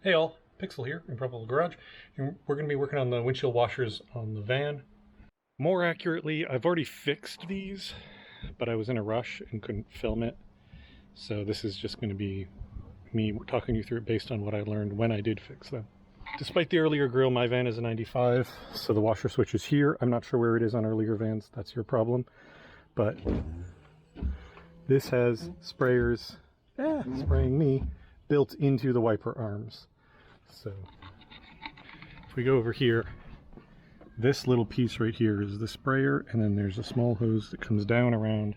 Hey all, Pixel here, Improbable Garage, and we're going to be working on the windshield washers on the van. More accurately, I've already fixed these, but I was in a rush and couldn't film it. So this is just going to be me talking you through it based on what I learned when I did fix them. Despite the earlier grill, my van is a 95, so the washer switch is here. I'm not sure where it is on earlier vans, that's your problem. But this has sprayers, spraying me, built into the wiper arms. So if we go over here, this little piece right here is the sprayer, and then there's a small hose that comes down around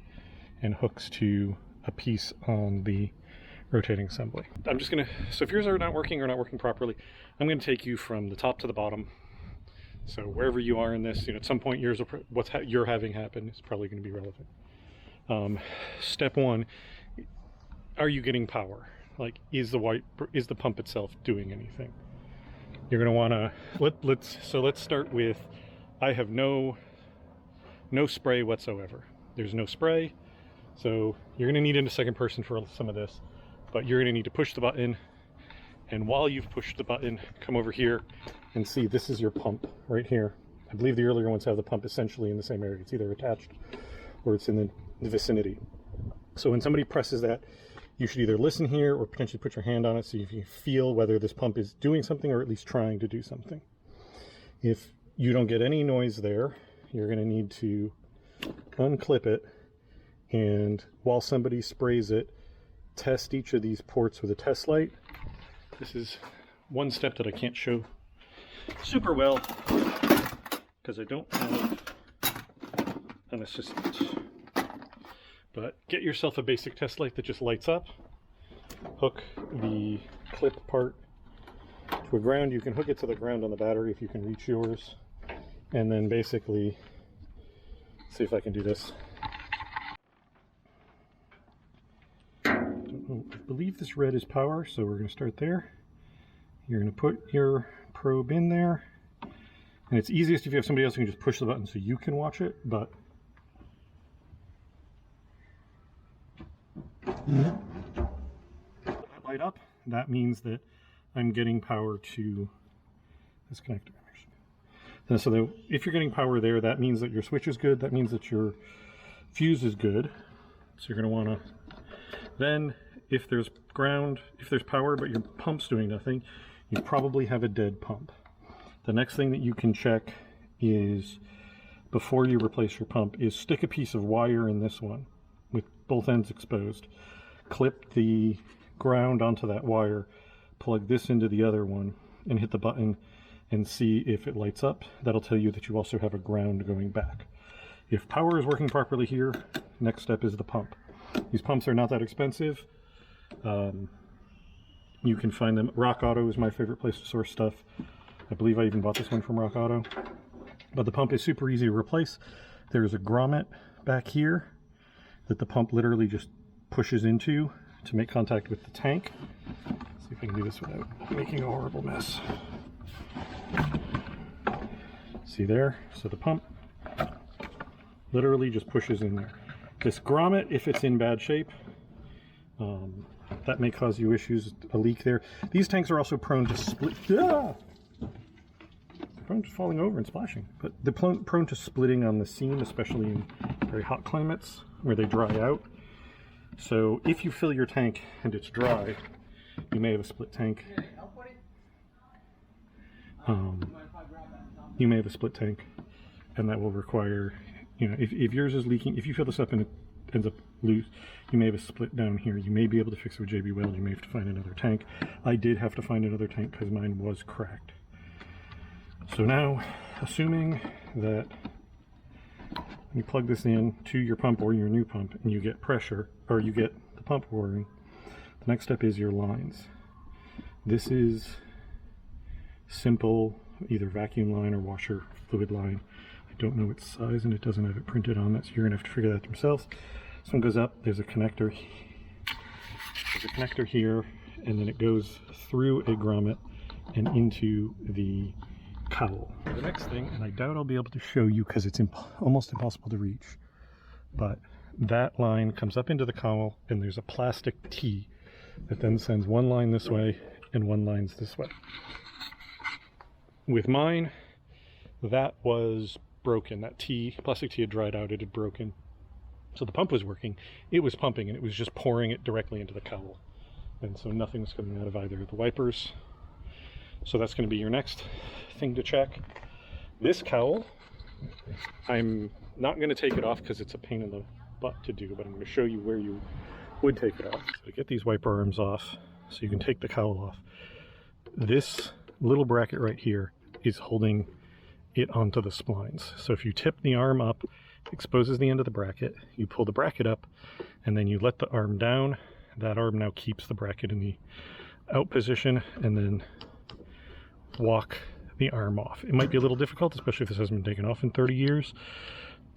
and hooks to a piece on the rotating assembly. I'm just gonna, so if yours are not working or not working properly, I'm gonna take you from the top to the bottom. So wherever you are in this, at some point yours, what's you're having happen is probably gonna be relevant. Step one, are you getting power? Like, is the pump itself doing anything? You're gonna wanna, let's start with, I have no spray whatsoever. There's no spray, so you're gonna need a second person for some of this, but you're gonna need to push the button, and while you've pushed the button, come over here and see this is your pump right here. I believe the earlier ones have the pump essentially in the same area. It's either attached or it's in the vicinity. So when somebody presses that, you should either listen here or potentially put your hand on it so you feel whether this pump is doing something or at least trying to do something. If you don't get any noise there, you're going to need to unclip it, and while somebody sprays it, test each of these ports with a test light. This is one step that I can't show super well because I don't have an assistant. But get yourself a basic test light that just lights up. Hook the clip part to a ground. You can hook it to the ground on the battery if you can reach yours. And then basically, see if I can do this. I believe this red is power, so we're going to start there. You're going to put your probe in there. And it's easiest if you have somebody else who can just push the button so you can watch it, but light up, that means that I'm getting power to this connector. And so if you're getting power there, that means that your switch is good, that means that your fuse is good. So you're going to want to, then if there's power but your pump's doing nothing, you probably have a dead pump. The next thing that you can check is, before you replace your pump, is stick a piece of wire in this one with both ends exposed. Clip the ground onto that wire, plug this into the other one, and hit the button and see if it lights up. That'll tell you that you also have a ground going back. If power is working properly here, next step is the pump. These pumps are not that expensive. You can find them. Rock Auto is my favorite place to source stuff. I believe I even bought this one from Rock Auto. But the pump is super easy to replace. There's a grommet back here that the pump literally just pushes into to make contact with the tank. Let's see if I can do this without making a horrible mess. See there? So the pump literally just pushes in there. This grommet, if it's in bad shape, that may cause you issues, a leak there. These tanks are also prone to split. Prone to falling over and splashing, but they're prone to splitting on the seam, especially in very hot climates where they dry out. So if you fill your tank and it's dry, you may have a split tank. You may have a split tank, and that will require, if yours is leaking, if you fill this up and it ends up loose, you may have a split down here. You may be able to fix it with JB Weld. You may have to find another tank. I did have to find another tank because mine was cracked. So now, assuming that you plug this in to your pump or your new pump and you get pressure, or you get the pump roaring, the next step is your lines. This is simple, either vacuum line or washer fluid line. I don't know its size and it doesn't have it printed on it, so you're going to have to figure that out themselves. This one goes up, there's a connector. There's a connector here, and then it goes through a grommet and into the cowl. The next thing, and I doubt I'll be able to show you because it's almost impossible to reach, but that line comes up into the cowl and there's a plastic T that then sends one line this way and one line's this way. With mine, that was broken. That plastic tee had dried out, it had broken. So the pump was working, it was pumping, and it was just pouring it directly into the cowl. And so nothing was coming out of either of the wipers. So that's going to be your next thing to check. This cowl, I'm not going to take it off because it's a pain in the butt to do, but I'm going to show you where you would take it off. So get these wiper arms off so you can take the cowl off. This little bracket right here is holding it onto the splines. So if you tip the arm up, it exposes the end of the bracket, you pull the bracket up, and then you let the arm down. That arm now keeps the bracket in the out position, and then walk the arm off. It might be a little difficult, especially if this hasn't been taken off in 30 years.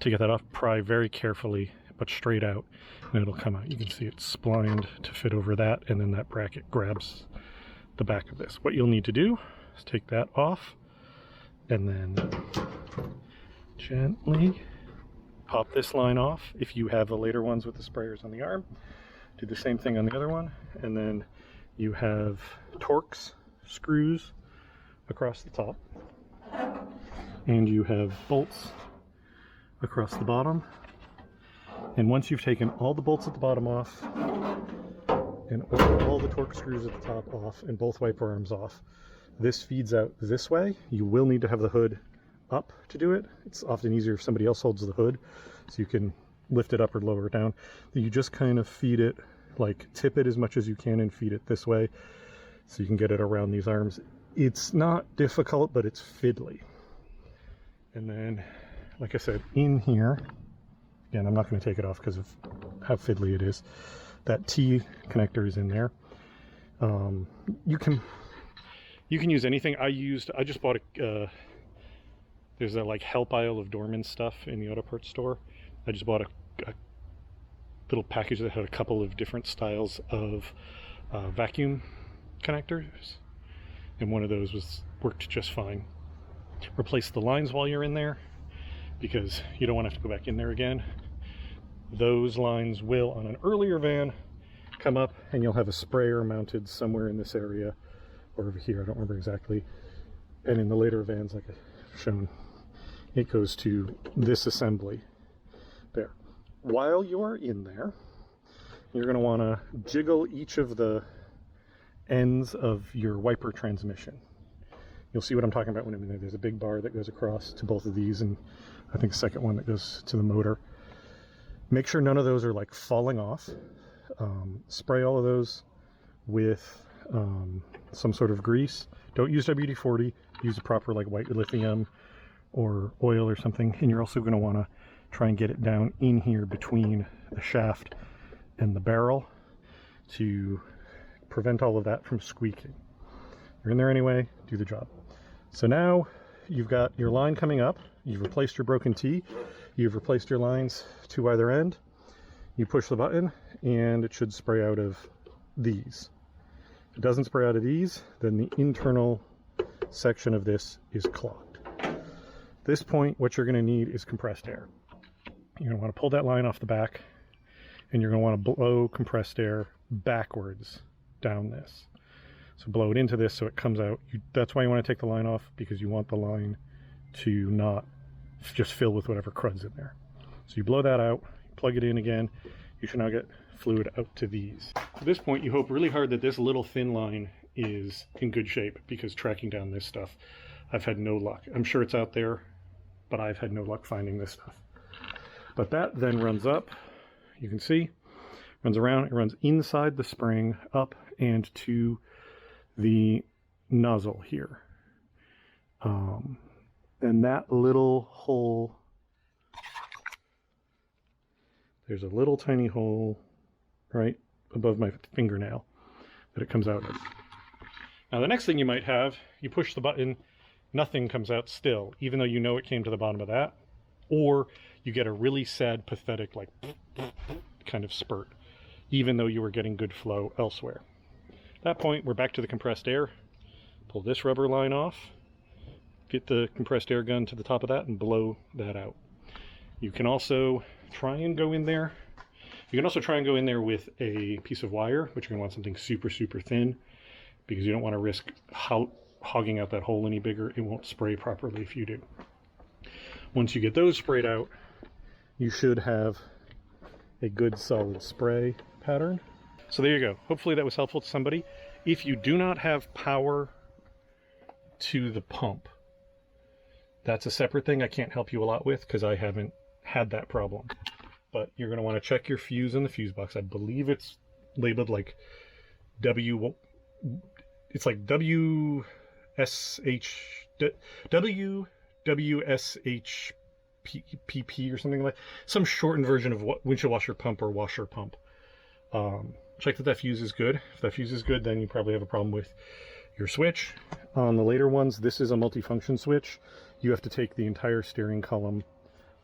To get that off, pry very carefully, but straight out, and it'll come out. You can see it's splined to fit over that, and then that bracket grabs the back of this. What you'll need to do is take that off, and then gently pop this line off. If you have the later ones with the sprayers on the arm, do the same thing on the other one, and then you have Torx screws across the top, and you have bolts across the bottom. And once you've taken all the bolts at the bottom off and all the Torx screws at the top off and both wiper arms off, this feeds out this way. You will need to have the hood up to do it. It's often easier if somebody else holds the hood, so you can lift it up or lower it down. You just kind of feed it, like tip it as much as you can and feed it this way so you can get it around these arms. It's not difficult, but it's fiddly. And then, like I said, in here, again, I'm not going to take it off because of how fiddly it is. That T connector is in there. You can use anything. I just bought a, there's that like help aisle of Dorman stuff in the auto parts store. I just bought a little package that had a couple of different styles of vacuum connectors, and one of those worked just fine. Replace the lines while you're in there, because you don't want to have to go back in there again. Those lines will, on an earlier van, come up, and you'll have a sprayer mounted somewhere in this area, or over here, I don't remember exactly. And in the later vans, like I've shown, it goes to this assembly there. While you're in there, you're going to want to jiggle each of the ends of your wiper transmission. You'll see what I'm talking about when I'm in there. There's a big bar that goes across to both of these, and I think a second one that goes to the motor. Make sure none of those are like falling off. Spray all of those with some sort of grease. Don't use WD-40. Use a proper like white lithium or oil or something. And you're also going to want to try and get it down in here between the shaft and the barrel to prevent all of that from squeaking. You're in there anyway, do the job. So now you've got your line coming up, you've replaced your broken T, you've replaced your lines to either end, you push the button and it should spray out of these. If it doesn't spray out of these, then the internal section of this is clogged. At this point, what you're going to need is compressed air. You're going to want to pull that line off the back, and you're going to want to blow compressed air backwards down this. So blow it into this so it comes out. That's why you want to take the line off, because you want the line to not just fill with whatever crud's in there. So you blow that out, plug it in again. You should now get fluid out to these. At this point, you hope really hard that this little thin line is in good shape, because tracking down this stuff, I've had no luck. I'm sure it's out there, but I've had no luck finding this stuff. But that then runs up, you can see, runs around, it runs inside the spring up and to the nozzle here. And that little hole, there's a little tiny hole right above my fingernail that it comes out of. Now the next thing you might have, you push the button, nothing comes out still, even though you know it came to the bottom of that. Or you get a really sad, pathetic, like, kind of spurt, even though you were getting good flow elsewhere. At that point, we're back to the compressed air. Pull this rubber line off, get the compressed air gun to the top of that, and blow that out. You can also try and go in there. You can also try and go in there with a piece of wire, but you're going to want something super, super thin, because you don't want to risk hogging out that hole any bigger. It won't spray properly if you do. Once you get those sprayed out, you should have a good solid spray pattern. So there you go. Hopefully that was helpful to somebody. If you do not have power to the pump, that's a separate thing I can't help you a lot with because I haven't had that problem. But you're going to want to check your fuse in the fuse box. I believe it's labeled like it's like WSH PP or something like some shortened version of what windshield washer pump or washer pump. Check that fuse is good. If that fuse is good, then you probably have a problem with your switch. On the later ones, this is a multifunction switch. You have to take the entire steering column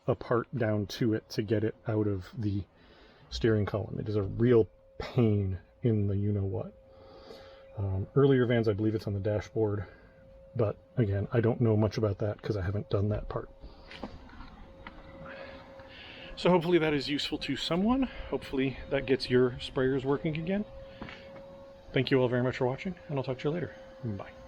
apart down to it to get it out of the steering column. It is a real pain in the you-know-what. Earlier vans, I believe it's on the dashboard, but again, I don't know much about that because I haven't done that part. So hopefully that is useful to someone. Hopefully that gets your sprayers working again. Thank you all very much for watching, and I'll talk to you later. Bye.